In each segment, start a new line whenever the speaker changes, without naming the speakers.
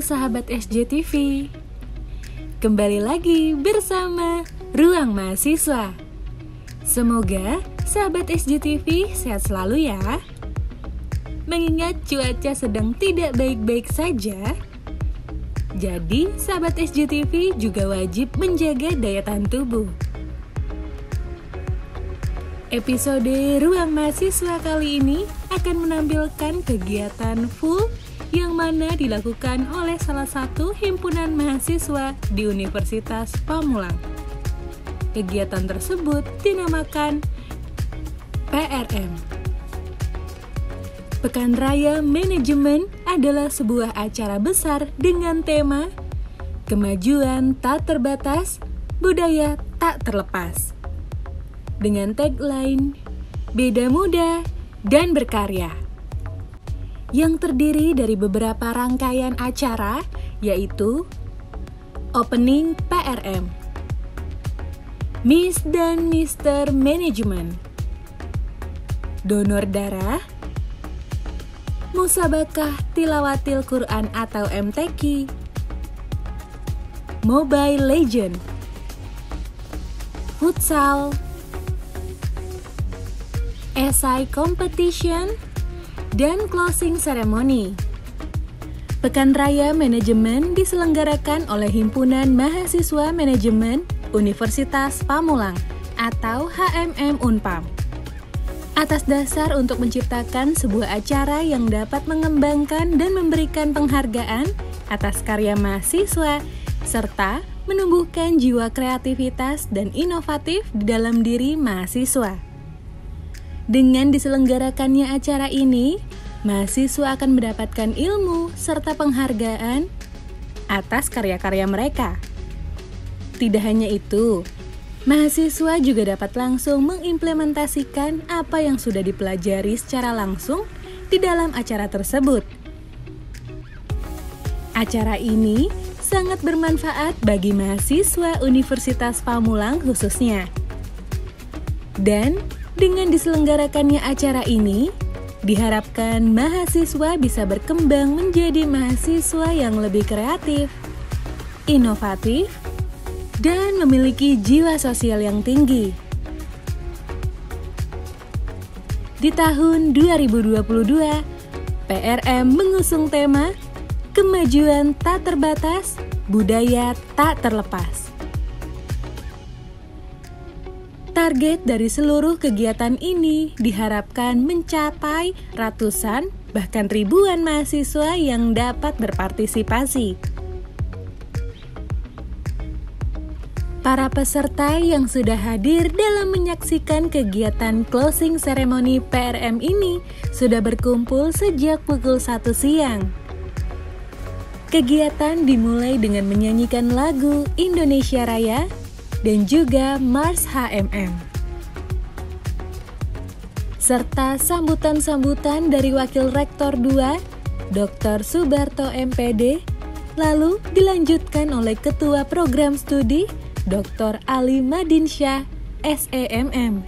sahabat SJTV. Kembali lagi bersama Ruang Mahasiswa. Semoga sahabat SJTV sehat selalu ya. Mengingat cuaca sedang tidak baik-baik saja, jadi sahabat SJTV juga wajib menjaga daya tahan tubuh. Episode Ruang Mahasiswa kali ini akan menampilkan kegiatan full yang mana dilakukan oleh salah satu himpunan mahasiswa di Universitas Pamulang. Kegiatan tersebut dinamakan PRM. Pekan Raya Manajemen adalah sebuah acara besar dengan tema Kemajuan Tak Terbatas, Budaya Tak Terlepas. Dengan tagline Beda Muda dan Berkarya, yang terdiri dari beberapa rangkaian acara, yaitu Opening PRM, Miss dan Mister Management, Donor Darah, Musabakah Tilawatil Quran atau MTQ, Mobile Legend, Futsal, Esai Competition, dan Closing Ceremony. Pekan Raya Manajemen diselenggarakan oleh Himpunan Mahasiswa Manajemen Universitas Pamulang atau HMM Unpam. Atas dasar untuk menciptakan sebuah acara yang dapat mengembangkan dan memberikan penghargaan atas karya mahasiswa, serta menumbuhkan jiwa kreativitas dan inovatif di dalam diri mahasiswa. Dengan diselenggarakannya acara ini, mahasiswa akan mendapatkan ilmu serta penghargaan atas karya-karya mereka. Tidak hanya itu, mahasiswa juga dapat langsung mengimplementasikan apa yang sudah dipelajari secara langsung di dalam acara tersebut. Acara ini sangat bermanfaat bagi mahasiswa Universitas Pamulang khususnya. Dan dengan diselenggarakannya acara ini, diharapkan mahasiswa bisa berkembang menjadi mahasiswa yang lebih kreatif, inovatif, dan memiliki jiwa sosial yang tinggi. Di tahun 2022, PRM mengusung tema Kemajuan Tak Terbatas, Budaya Tak Terlepas. Target dari seluruh kegiatan ini diharapkan mencapai ratusan bahkan ribuan mahasiswa yang dapat berpartisipasi. Para peserta yang sudah hadir dalam menyaksikan kegiatan closing ceremony PRM ini sudah berkumpul sejak pukul 1 siang. Kegiatan dimulai dengan menyanyikan lagu Indonesia Raya dan juga Mars HMM, serta sambutan-sambutan dari Wakil Rektor 2, Dr. Subarto MPD, lalu dilanjutkan oleh Ketua Program Studi, Dr. Ali Madinsyah, SEMM.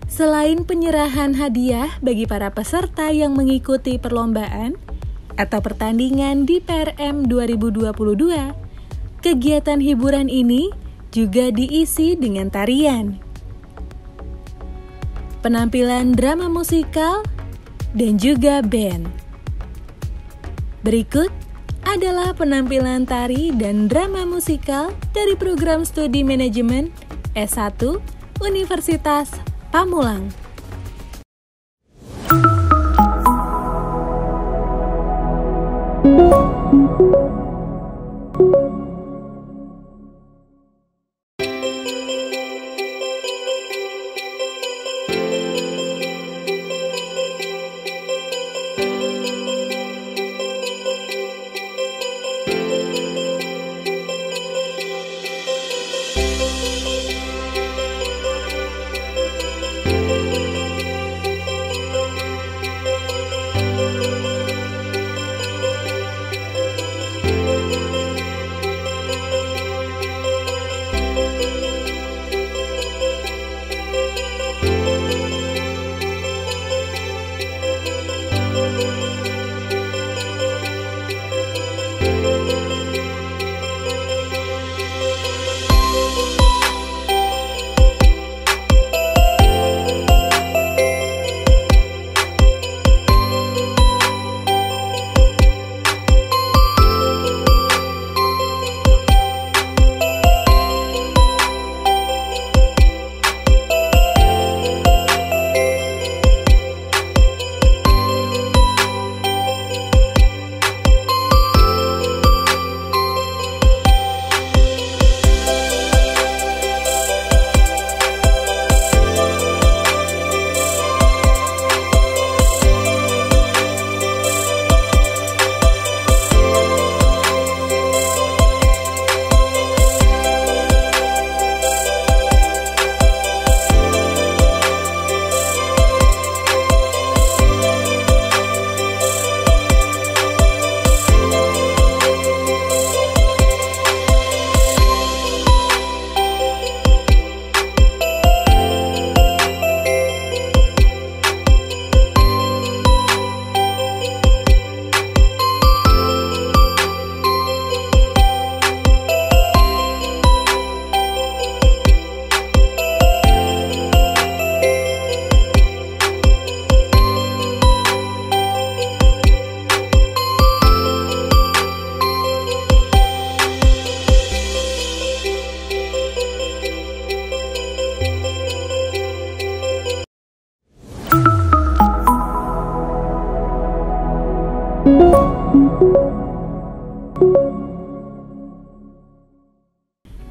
Selain penyerahan hadiah bagi para peserta yang mengikuti perlombaan atau pertandingan di PRM 2022, kegiatan hiburan ini juga diisi dengan tarian, penampilan drama musikal, dan juga band. Berikut adalah penampilan tari dan drama musikal dari program studi manajemen S1 Universitas Pamulang.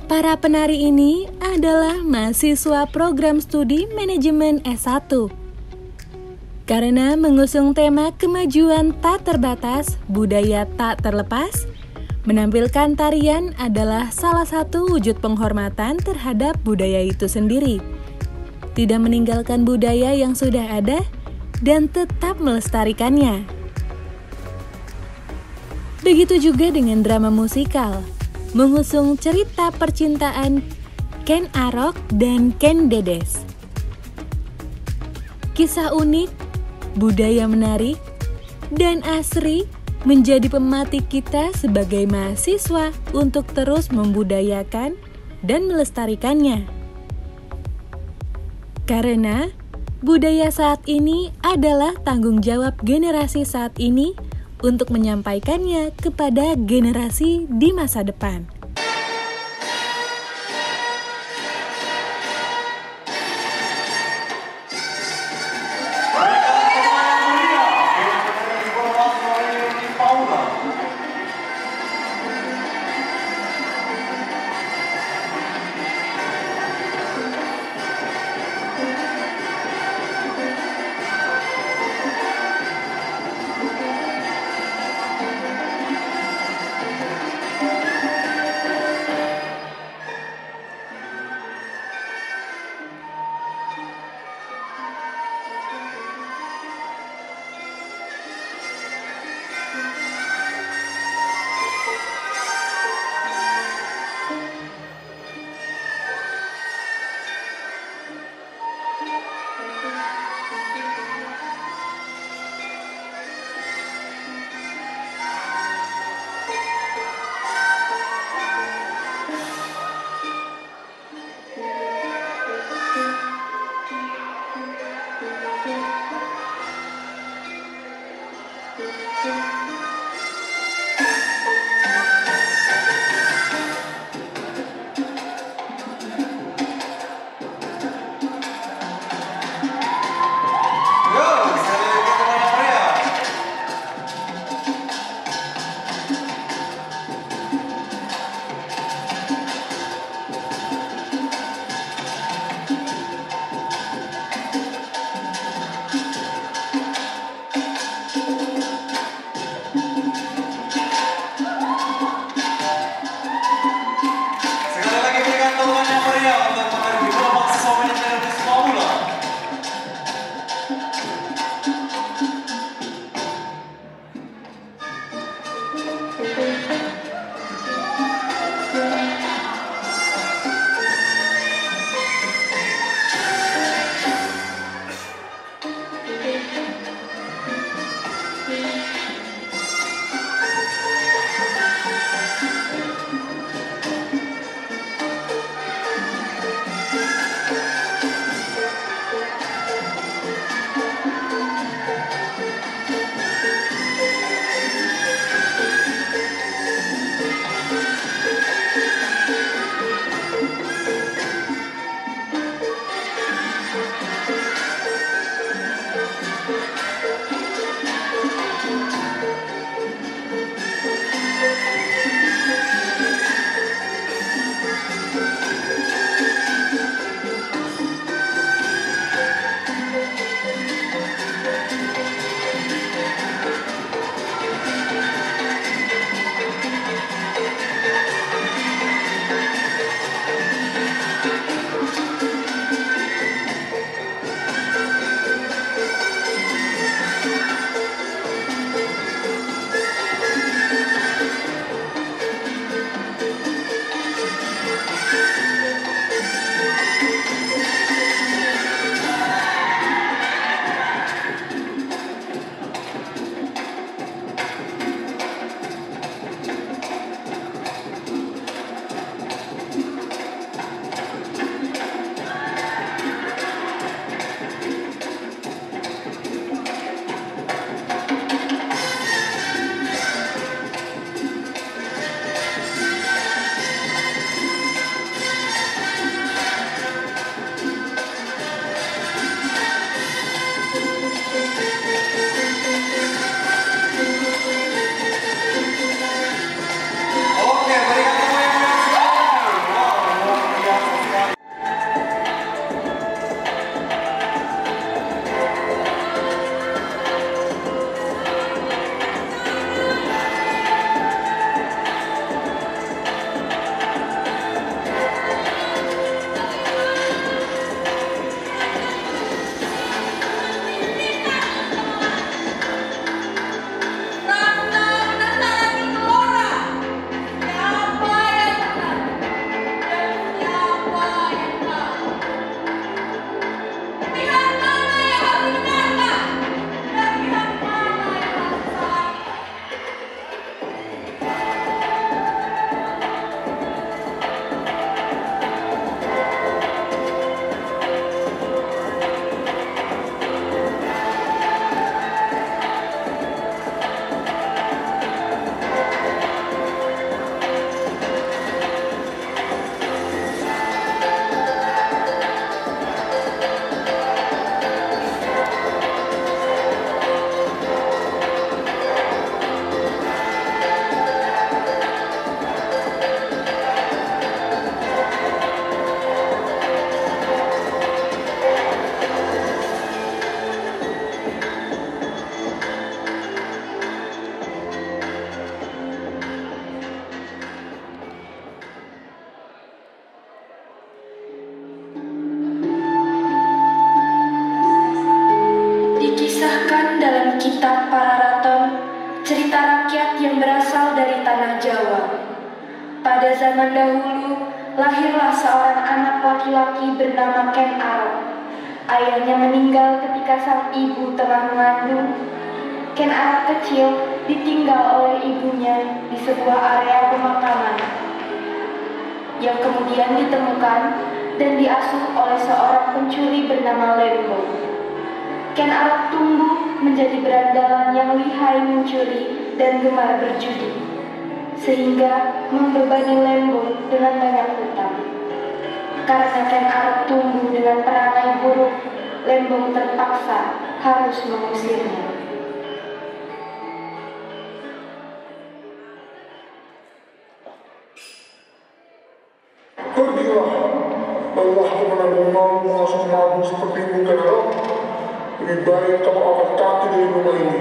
Para penari ini adalah mahasiswa program studi manajemen S1. Karena mengusung tema kemajuan tak terbatas, budaya tak terlepas, menampilkan tarian adalah salah satu wujud penghormatan terhadap budaya itu sendiri. Tidak meninggalkan budaya yang sudah ada dan tetap melestarikannya. Begitu juga dengan drama musikal, mengusung cerita percintaan Ken Arok dan Ken Dedes. Kisah unik, budaya menarik, dan asri menjadi pematik kita sebagai mahasiswa untuk terus membudayakan dan melestarikannya. Karena budaya saat ini adalah tanggung jawab generasi saat ini untuk menyampaikannya kepada generasi di masa depan.
zaman dahulu, lahirlah seorang anak laki-laki bernama Ken Arok. Ayahnya meninggal ketika sang ibu telah mengandung. Ken Arok kecil ditinggal oleh ibunya di sebuah area pemakaman yang kemudian ditemukan dan diasuh oleh seorang pencuri bernama Lembo. Ken Arok tumbuh menjadi berandalan yang lihai mencuri dan gemar berjudi, sehingga membebani Lembo dengan banyak hutang. Karena Ken Arok tumbuh dengan perangai buruk, Lembo terpaksa harus mengusirnya.
Pergilah, lelah aku menanggung mengasuh mabuk sepertimu, Ken Arok. Lebih baik kamu angkat kaki dari rumah ini.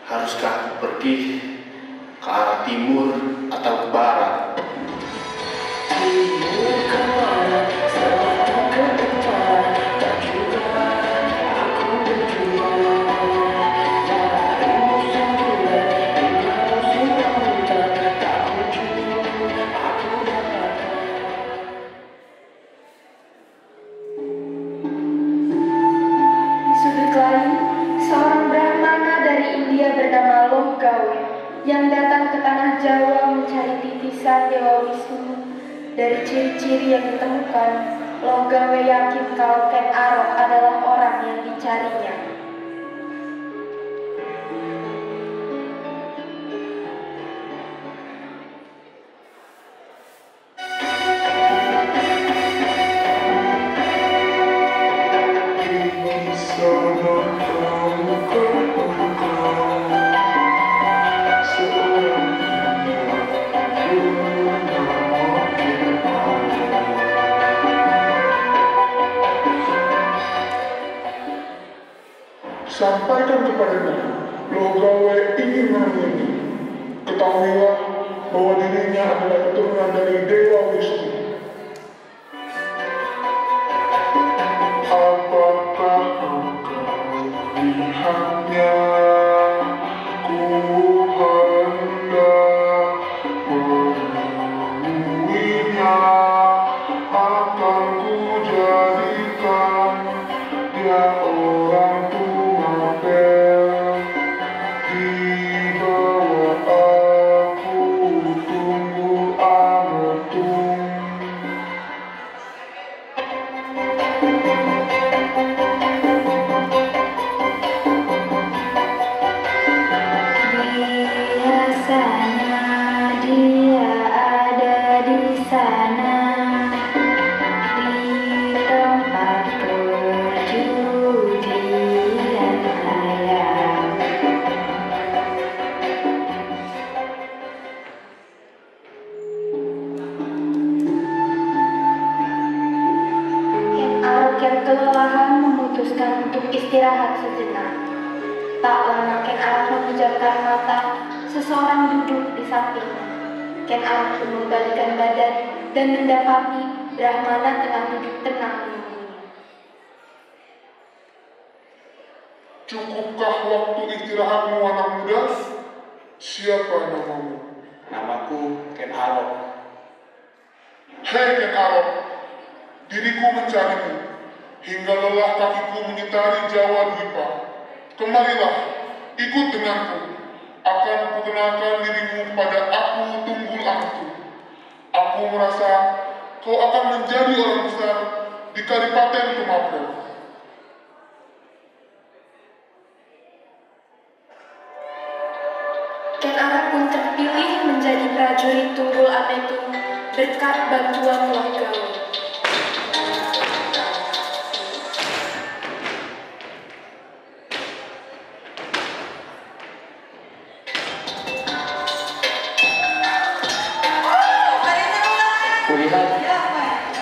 Haruskah aku pergi ke arah timur atau ke barat?
Bernama Loggawe yang datang ke tanah Jawa mencari titisan Dewa Wisnu. Dari ciri-ciri yang ditemukan, Loggawe yakin kalau Ken Arok adalah orang yang dicarinya.
Sampaikan kepadanya, Loggawe ingin menemuinya. Ketahuilah bahwa dirinya adalah keturunan dari Dewa Wisnu. Apakah engkau melihatnya? Ku hendak menemuinya. Akan ku jadikan dia orang yang kelelahan memutuskan untuk istirahat sejenak. Tak lama Ken Arok memejamkan mata, seseorang duduk di sampingnya. Ken Arok pun membalikkan badan dan mendapati Brahmana tengah duduk tenang di bumi. Cukupkah waktu istirahatmu, anak muda? Siapa namamu?
Namaku Ken Arok.
Hei Ken Arok, diriku mencarimu, hingga lelah kakiku menyitari Jawa Dwipa. Kemarilah, ikut denganku. Akan kukenalkan dirimu kepada aku Tunggul Angtu. Aku merasa kau akan menjadi orang besar di Kadipaten Tumapel.
Ken Arok pun terpilih menjadi prajurit Tunggul Ametung berkat bantuan Loggawe.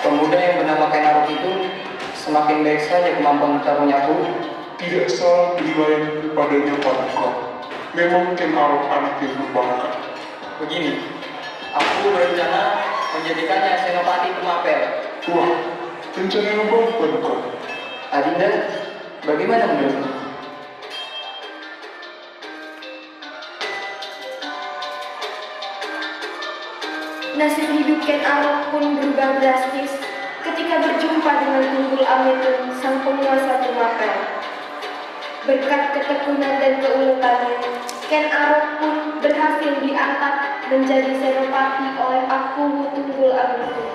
Pemuda yang bernama Ken Arok itu semakin baik saja kemampuan bertarungnya, Bu.
Tidak salah penilaian kepadanya, Paduka. Memang Ken Arok anak yang berbakat.
Begini, aku berencana menjadikannya senopati Tumapel.
Wah, rencana yang baik, Paduka.
Adinda, bagaimana menurutmu?
Nasib hidup Ken Arok pun berubah drastis ketika berjumpa dengan Tunggul Ametung, sang penguasa Tumapel. Berkat ketekunan dan keuletannya, Ken Arok pun berhasil diangkat menjadi senopati oleh Aku Tunggul Ametung.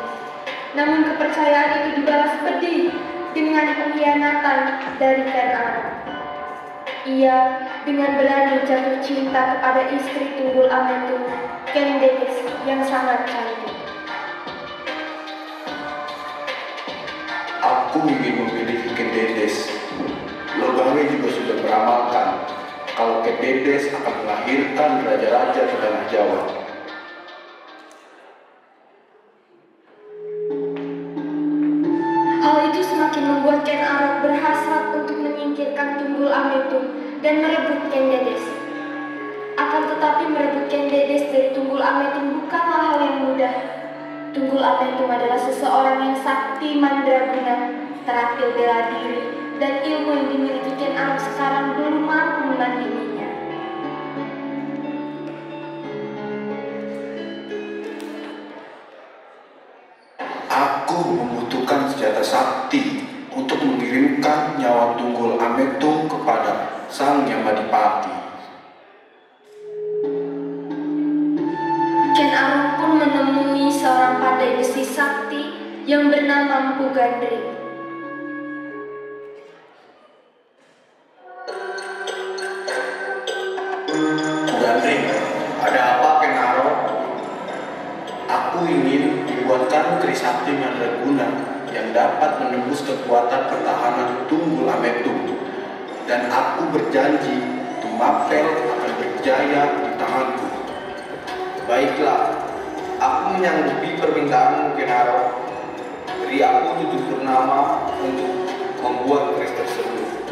Namun kepercayaan itu dibalas pedih dengan pengkhianatan dari Ken Arok. Ia dengan berani jatuh cinta kepada istri Tunggul Ametung, Ken Dedes, yang sangat cantik.
Aku ingin memilih Ken Dedes. Lobange juga sudah beramalkan kalau Ken Dedes akan melahirkan raja-raja di tanah Jawa.
Hal itu semakin membuat Ken Arok berhasrat untuk menyingkirkan Tunggul Ametung dan merebut Ken Dedes. Akan tetapi merebut Ken Dedes dari Tunggul Ametung bukanlah hal yang mudah. Tunggul Ametung adalah seseorang yang sakti mandraguna, terampil bela diri, dan ilmu yang dimiliki Ken Arok sekarang belum mampu menandinginya.
Aku membutuhkan senjata sakti untuk mengirimkan nyawa Tunggul Ametung kepada Sang Yamadipati.
Ken Arok pun menemui seorang pandai besi sakti yang bernama Mpu Gandri.
Gandri, ada apa Ken Arok? Aku ingin dibuatkan Trisakti Mandraguna yang dapat menembus kekuatan pertahanan Tunggul Ametung. Dan aku berjanji Tumapel akan berjaya di tanganku. Baiklah, aku menyanggupi permintaanmu Ken Arok. Beri aku 7 purnama untuk membuat keris tersebut.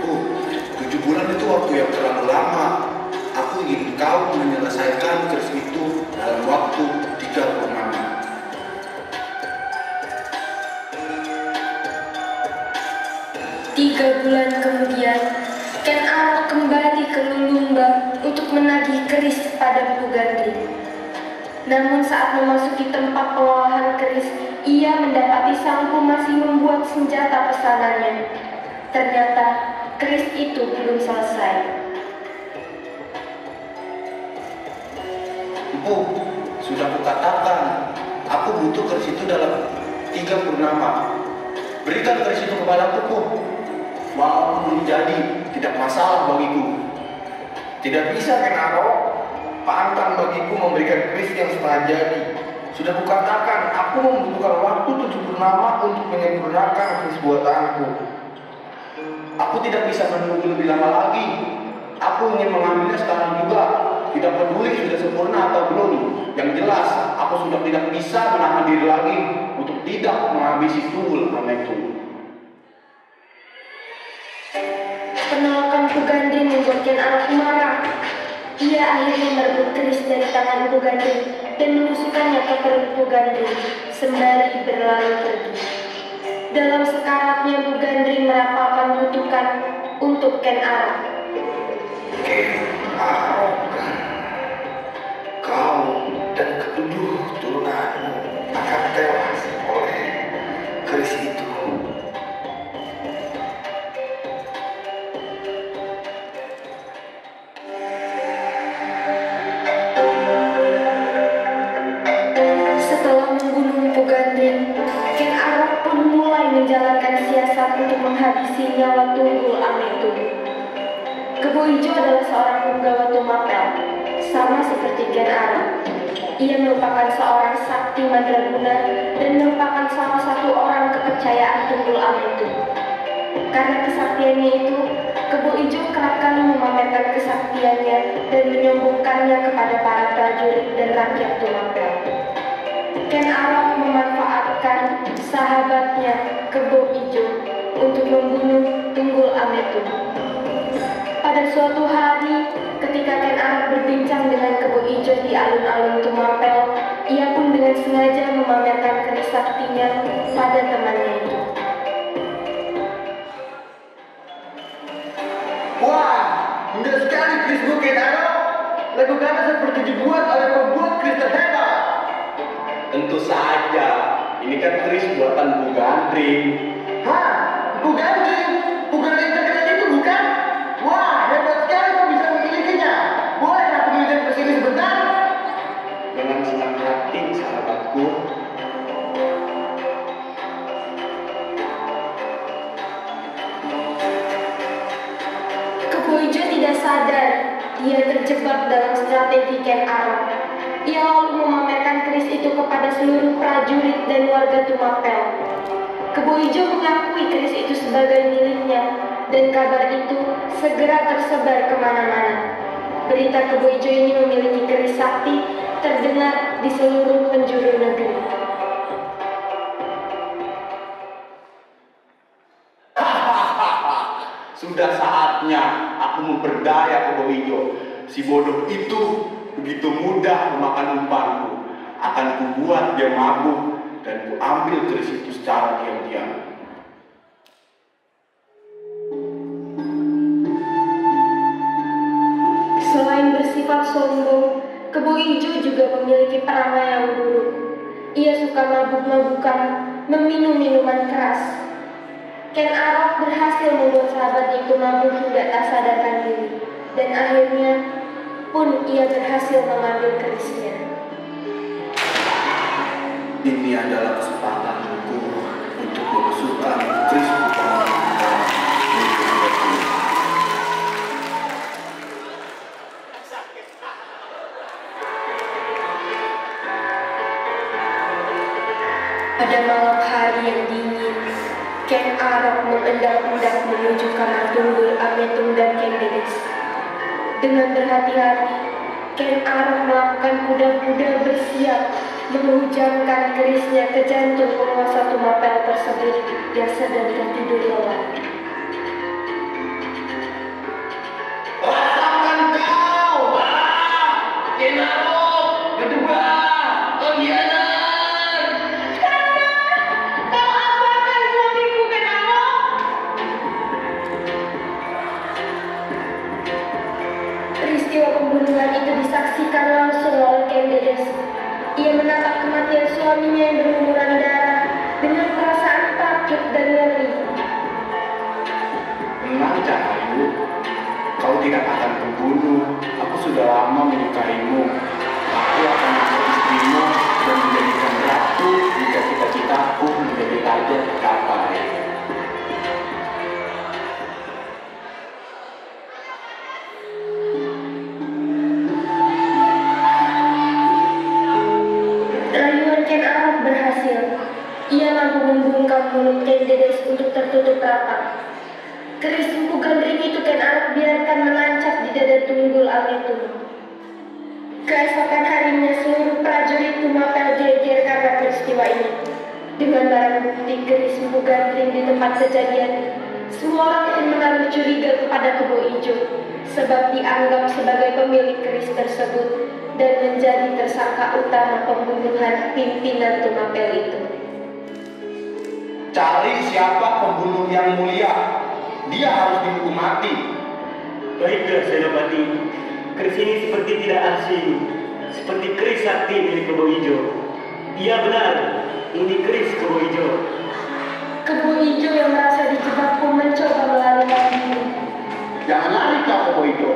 7 bulan itu waktu yang terlalu lama. Aku ingin kau menyelesaikan keris itu dalam waktu 3 purnama.
Tiga bulan kemudian, Ken Arok kembali ke Lulumba untuk menagih keris pada Mpu Gandri. Namun saat memasuki tempat pengolahan keris, ia mendapati sang Mpu masih membuat senjata pesanannya. Ternyata keris itu belum selesai.
Mpu, sudah kukatakan, aku butuh keris itu dalam 3 purnama. Berikan keris itu kepadaku, Mpu. Walaupun belum jadi, tidak masalah bagiku. Tidak bisa Ken Arok, pantang bagiku memberikan keris yang setengah jadi. Sudah kukatakan, aku membutuhkan waktu 7 purnama untuk menyempurnakan keris buatanku. Aku tidak bisa menunggu lebih lama lagi. Aku ingin mengambilnya sekarang juga. Tidak peduli sudah sempurna atau belum. Yang jelas, aku sudah tidak bisa menahan diri lagi untuk tidak menghabisi Tunggul Ametung.
Penolakan Mpu Gandri membuat Ken Arok marah. Ia akhirnya merebut keris dari tangan Mpu Gandri dan menusukkannya ke perut Mpu Gandri sembari berlalu pergi. Dalam sekaratnya Mpu Gandri merapalkan kutukan untuk Ken Arok.
Ken Arok, kau dan ketujuh turunanmu akan tewas oleh keris itu.
Setelah membunuh Mpu Gandri, Ken Arok pun mulai menjalankan siasat untuk menghabisi nyawa Tunggul Ametung. Kebo Ijo adalah seorang penggawa Tumapel, sama seperti Ken Arok. Ia merupakan seorang sakti mandraguna dan merupakan salah satu orang kepercayaan Tunggul Ametung. Karena kesaktiannya itu, Kebo Ijo kerap kali memamerkan kesaktiannya dan menyombongkannya kepada para prajurit dan rakyat Tumapel. Ken Arok memanfaatkan mengerahkan sahabatnya Kebo Ijo untuk membunuh Tunggul Ametung. Pada suatu hari, ketika Ken Arok berbincang dengan Kebo Ijo di alun-alun Tumapel, ia pun dengan sengaja memamerkan keris saktinya pada temannya itu.
Wah, indah sekali kerismu Ken Arok. Lakukannya seperti dibuat oleh pembuat keris terhebat. Tentu saja, ini kan keris buatan Bu Gandring. Hah? Bu Gandring? Bu Gandring terkenal itu bukan? Wah, hebat sekali kau bisa memilikinya. Boleh aku minta kesini sebentar? Dengan senang hati, sahabatku.
Kebo Ijo tidak sadar ia terjebak dalam strategi Ken Arok. Ia lalu memamerkan keris itu kepada seluruh prajurit dan warga Tumapel. Kebo Ijo mengakui keris itu sebagai miliknya, dan kabar itu segera tersebar kemana-mana. Berita Kebo Ijo ini memiliki keris sakti terdengar di seluruh penjuru negeri.
Sudah saatnya aku memperdaya Kebo Ijo. Si bodoh itu begitu mudah memakan umpanku. Akan kubuat dia mabuk dan kuambil keris itu secara diam-diam.
Selain bersifat sombong, Kebo Ijo juga memiliki perangai yang buruk. Ia suka mabuk-mabukan, meminum minuman keras. Ken Arok berhasil membuat sahabatnya itu mabuk hingga tak sadarkan diri, dan akhirnya pun ia berhasil mengambil kerisnya.
Ini adalah kesempatanku untuk membesarkan keris utama.
Pada malam hari yang dingin, Ken Arok mengendap-endap menuju kamar Tunggul Ametung dan Ken Dedes. Dengan berhati-hati, Ken Arok melakukan kuda-kuda bersiap menghujamkan kerisnya ke jantung penguasa Tumapel tersebut yang sedang tertidur lelap.
Rasakan kau! Ken Arok! Berdua! Pengkhianat!
Kau apakan suamiku, Ken Arok? Peristiwa pembunuhan itu disaksikan langsung oleh Ken Dedes. Ia menatap kematian suaminya yang berlumuran darah dengan perasaan takut dan ngeri.
Tenang, Cahayu. Kau tidak akan kubunuh. Aku sudah lama menyukaimu. Aku akan menjadi istrimu dan menjadikan ratu jika cita-citaku menjadi raja tercapai.
Rayuan Ken Arok berhasil. Ia mampu membungkam mulut Ken Dedes untuk tertutup rapat. Keris Empu Gandring itu Ken Arok biarkan menancap di dada Tunggul Ametung. Keesokan harinya seluruh prajurit Tumapel geger karena peristiwa ini. Dengan barang bukti keris Empu Gandring di tempat kejadian, semua orang pun menaruh curiga kepada Kebo Ijo, sebab dianggap sebagai pemilik keris tersebut dan menjadi tersangka utama pembunuhan pimpinan Tumapel itu.
Cari siapa pembunuh yang mulia. Dia harus dihukum mati.
Baiklah, Senopati. Keris ini seperti tidak asing, seperti keris sakti milik Kebo Ijo. Iya benar, ini keris Kebo Ijo.
Kebo Ijo yang merasa dijebak pun mencoba melarikan diri.
Jangan lari kau, Kebo Ijo.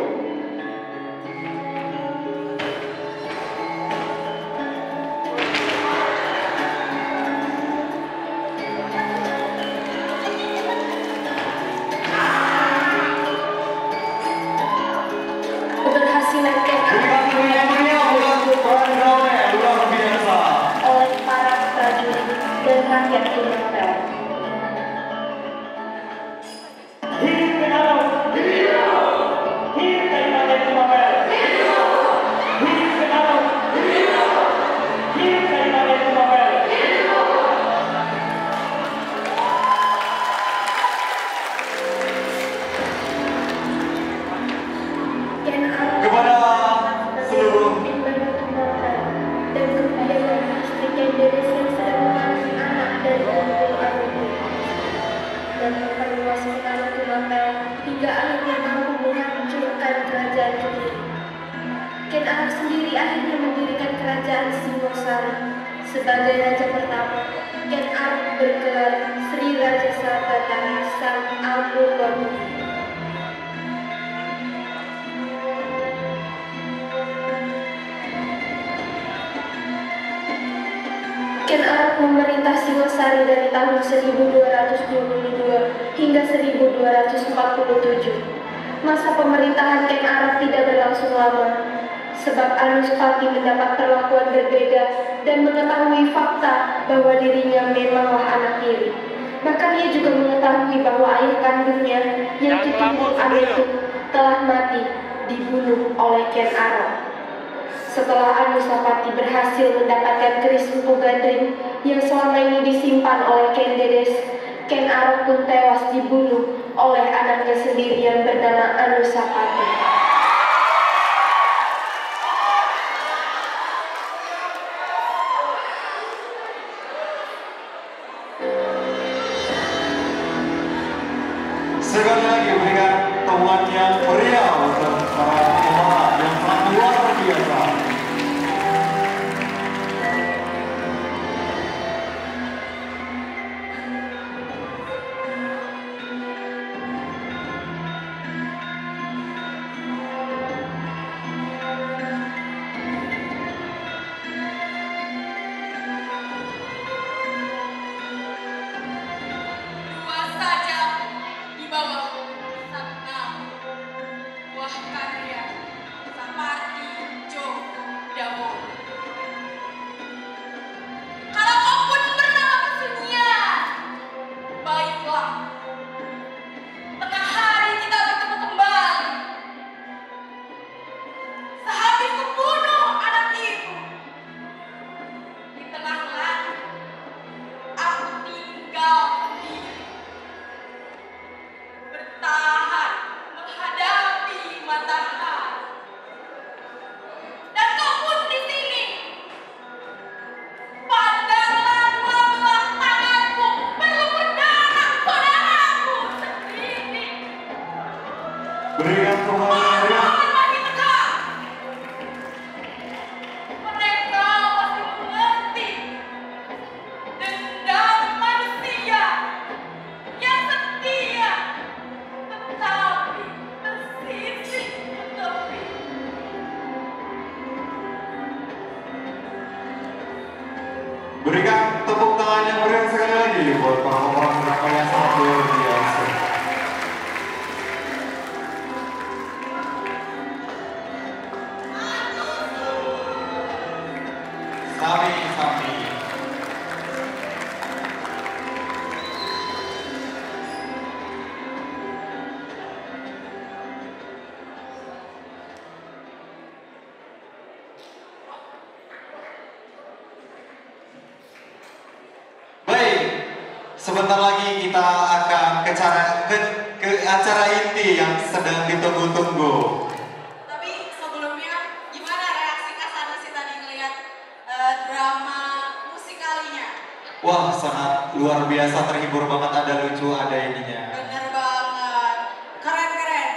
Keberhasilan Ken Arok oleh para prajurit dan rakyat Tumapel.
Hidup Ken Arok! Hidup! Hidup Kadipaten Tumapel! Hidup! Hidup Ken Arok! Hidup! Hidup Kadipaten Tumapel! Hidup!
Arok sendiri akhirnya mendirikan kerajaan Singosari. Sebagai raja pertama, Ken Arok bergelar Sri Raja Sabatara Sang Ampukonu. Ken Arok memerintah Singosari dari tahun 1222 hingga 1247. Masa pemerintahan Ken Arok tidak berlangsung lama, sebab Anuspati mendapat perlakuan berbeda dan mengetahui fakta bahwa dirinya memanglah anak tiri. Bahkan ia juga mengetahui bahwa ayah kandungnya yang dituntut itu telah mati dibunuh oleh Ken Arok. Setelah Anusapati berhasil mendapatkan keris Empu Gandring yang selama ini disimpan oleh Ken Dedes, Ken Arok pun tewas dibunuh oleh anaknya sendiri yang bernama Anusapati.
Sekali lagi berikan temuan yang meriah untuk para pemenang yang sangat luar biasa. Berikan tepuk tangan.
Mereka pasti mengerti dendam manusia yang setia tetapi tersisih ke tepi.
Berikan tepuk tangan yang meriah sekali lagi buat para pemenang penampilan yang sangat luar biasa. Sami. Baik, sebentar lagi kita akan ke acara inti yang sedang ditunggu-tunggu.
Tapi sebelumnya, gimana reaksi Kak Sanusi tadi ngelihat drama musikalinya?
Wah, sangat luar biasa, terhibur banget, ada lucu, ada ininya.
Bener banget, keren-keren.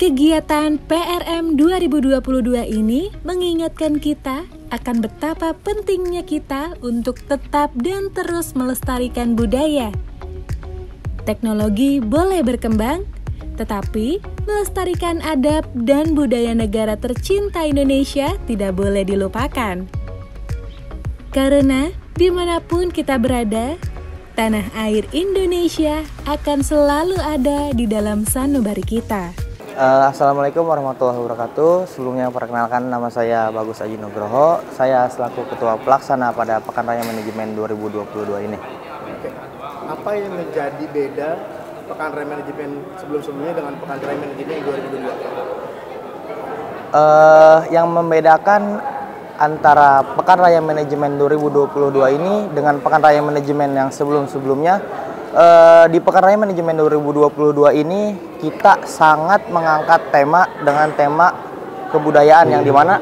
Kegiatan PRM 2022 ini mengingatkan kita akan betapa pentingnya kita untuk tetap dan terus melestarikan budaya. Teknologi boleh berkembang, tetapi melestarikan adab dan budaya negara tercinta Indonesia tidak boleh dilupakan. Karena dimanapun kita berada, tanah air Indonesia akan selalu ada di dalam sanubari kita.
Assalamualaikum warahmatullahi wabarakatuh. Sebelumnya perkenalkan, nama saya Bagus Aji Nugroho. Saya selaku Ketua Pelaksana pada Pekan Raya Manajemen 2022 ini.
Oke. Apa yang menjadi beda Pekan Raya Manajemen sebelum-sebelumnya dengan Pekan Raya Manajemen 2022?
Yang membedakan antara Pekan Raya Manajemen 2022 ini dengan Pekan Raya Manajemen yang sebelum-sebelumnya, di Pekan Raya Manajemen 2022 ini kita sangat mengangkat tema dengan tema kebudayaan, yang dimana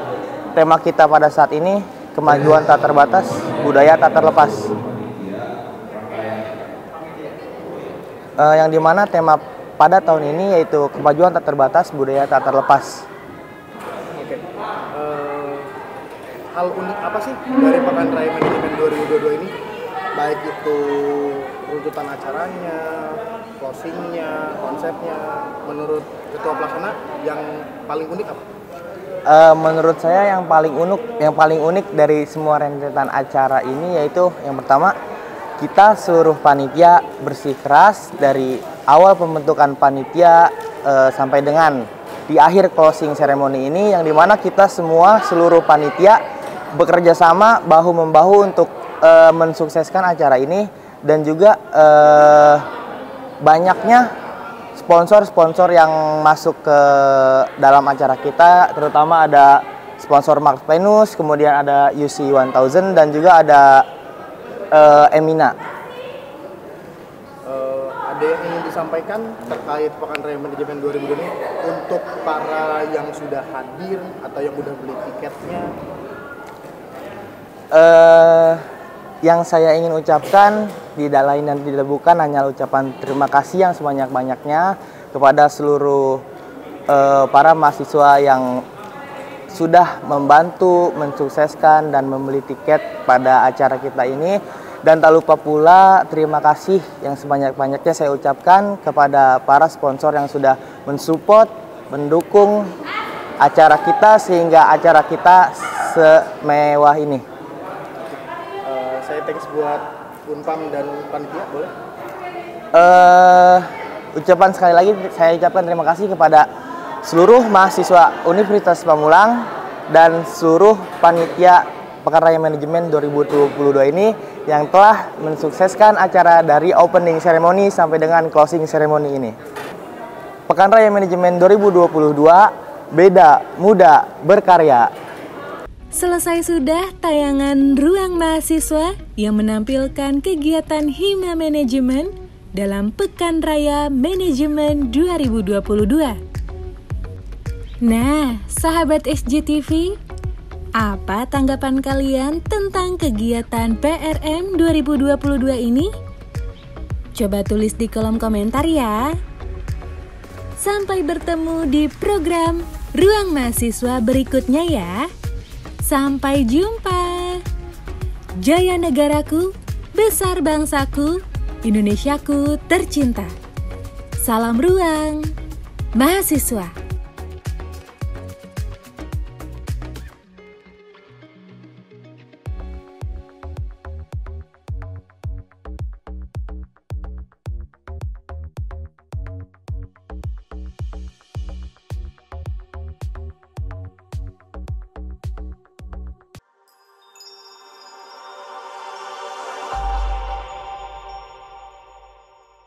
tema kita pada saat ini kemajuan tak terbatas, budaya tak terlepas. Yang dimana tema pada tahun ini yaitu kemajuan tak terbatas, budaya tak terlepas.
Oke. Hal unik apa sih dari Pekan Raya Manajemen 2022 ini? Baik itu runtutan acaranya, closingnya, konsepnya, menurut Ketua Pelaksana yang paling unik apa?
Menurut saya yang paling unik dari semua rentetan acara ini yaitu yang pertama, kita seluruh panitia bersikeras dari awal pembentukan panitia sampai dengan di akhir closing ceremony ini, yang dimana kita semua seluruh panitia bekerja sama bahu-membahu untuk mensukseskan acara ini, dan juga banyaknya sponsor-sponsor yang masuk ke dalam acara kita, terutama ada sponsor Mark Venus, kemudian ada UC 1000 dan juga ada Emina.
Ada yang ingin disampaikan terkait Pekan Raya Manajemen 2022 ini untuk para yang sudah hadir atau yang udah beli tiketnya?
Yang saya ingin ucapkan tidak lain dan tidak bukan hanya ucapan terima kasih yang sebanyak-banyaknya kepada seluruh para mahasiswa yang sudah membantu mensukseskan dan membeli tiket pada acara kita ini. Dan tak lupa pula terima kasih yang sebanyak-banyaknya saya ucapkan kepada para sponsor yang sudah mensupport, mendukung acara kita sehingga acara kita semewah ini.
Saya thanks buat Unpam dan panitia, boleh?
Ucapan sekali lagi saya ucapkan terima kasih kepada seluruh mahasiswa Universitas Pamulang dan seluruh panitia Pekan Raya Manajemen 2022 ini yang telah mensukseskan acara dari opening ceremony sampai dengan closing ceremony ini. Pekan Raya Manajemen 2022, beda, muda, berkarya.
Selesai sudah tayangan Ruang Mahasiswa yang menampilkan kegiatan Hima Manajemen dalam Pekan Raya Manajemen 2022. Nah, sahabat SJTV, apa tanggapan kalian tentang kegiatan PRM 2022 ini? Coba tulis di kolom komentar ya. Sampai bertemu di program Ruang Mahasiswa berikutnya ya. Sampai jumpa. Jaya negaraku, besar bangsaku, Indonesiaku tercinta. Salam Ruang Mahasiswa.